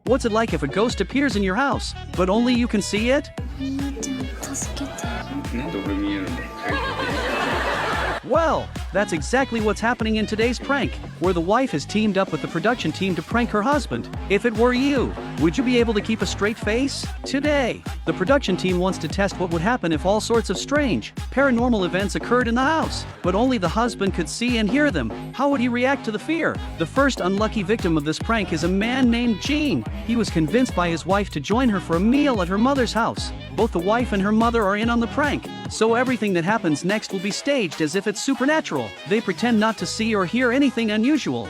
What's it like if a ghost appears in your house, but only you can see it? みんなちゃん助けて。なんで俺見えるの？ Well, that's exactly what's happening in today's prank, where the wife has teamed up with the production team to prank her husband. If it were you, would you be able to keep a straight face? Today, the production team wants to test what would happen if all sorts of strange, paranormal events occurred in the house, but only the husband could see and hear them. How would he react to the fear? The first unlucky victim of this prank is a man named Gene. He was convinced by his wife to join her for a meal at her mother's house. Both the wife and her mother are in on the prank, so everything that happens next will be staged as if it's supernatural. They pretend not to see or hear anything unusual.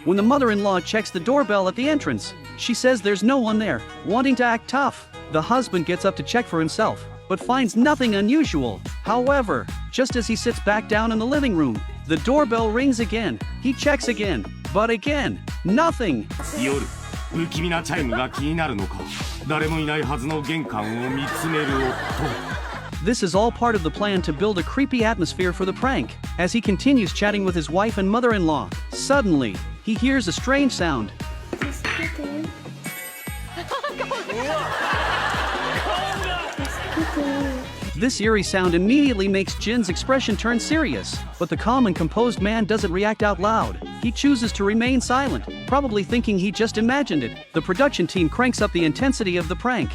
When the mother-in-law checks the doorbell at the entrance, she says there's no one there. Wanting to act tough, the husband gets up to check for himself, but finds nothing unusual. However, just as he sits back down in the living room, the doorbell rings again. He checks again, but again, nothing. 夜不気味なチャイムが気になるのか誰もいないはずの玄関を見つめる夫 This is all part of the plan to build a creepy atmosphere for the prank. As he continues chatting with his wife and mother-in-law, suddenly, he hears a strange sound. 助けて。助けて。 This eerie sound immediately makes Jin's expression turn serious, but the calm and composed man doesn't react out loud. He chooses to remain silent, probably thinking he just imagined it. The production team cranks up the intensity of the prank.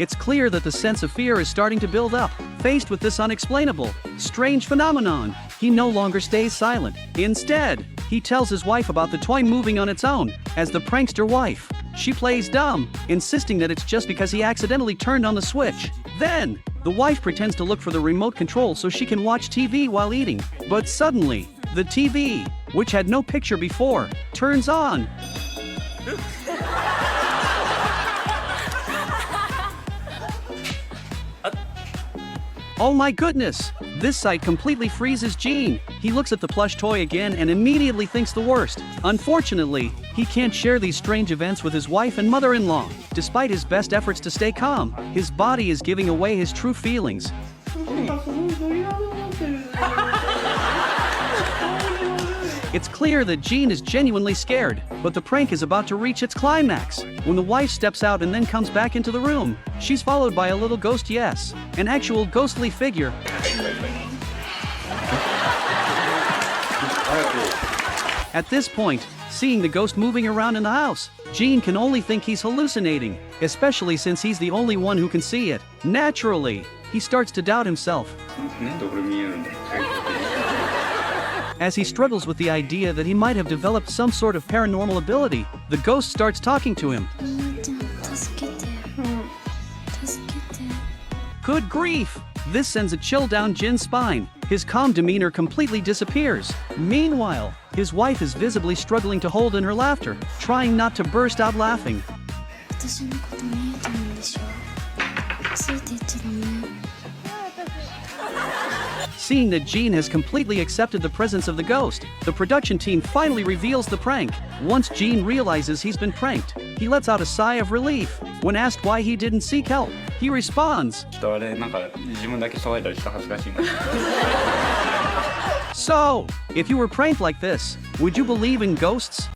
It's clear that the sense of fear is starting to build up. Faced with this unexplainable, strange phenomenon, he no longer stays silent. Instead, he tells his wife about the toy moving on its own. As the prankster wife, she plays dumb, insisting that it's just because he accidentally turned on the switch. Then, the wife pretends to look for the remote control so she can watch TV while eating. But suddenly, the TV, which had no picture before, turns on. Oh my goodness! This sight completely freezes Gene. He looks at the plush toy again and immediately thinks the worst. Unfortunately, he can't share these strange events with his wife and mother-in-law. Despite his best efforts to stay calm, his body is giving away his true feelings. It's clear that Gene is genuinely scared, but the prank is about to reach its climax. When the wife steps out and then comes back into the room, she's followed by a little ghost, yes, an actual ghostly figure. At this point, seeing the ghost moving around in the house, Gene can only think he's hallucinating, especially since he's the only one who can see it. Naturally, he starts to doubt himself. なんで俺見えるの？ As he struggles with the idea that he might have developed some sort of paranormal ability, the ghost starts talking to him. みんなちゃん助けて。助けて。 Good grief! This sends a chill down Jin's spine. His calm demeanor completely disappears. Meanwhile, his wife is visibly struggling to hold in her laughter, trying not to burst out laughing. 私のこと見えてるんでしょ。ついてっちゃダメ。 Seeing that Gene has completely accepted the presence of the ghost, the production team finally reveals the prank. Once Gene realizes he's been pranked, he lets out a sigh of relief. When asked why he didn't seek help, he responds, ちょっとあれなんか自分だけ騒いだりした恥ずかしいな。 So, if you were pranked like this, would you believe in ghosts?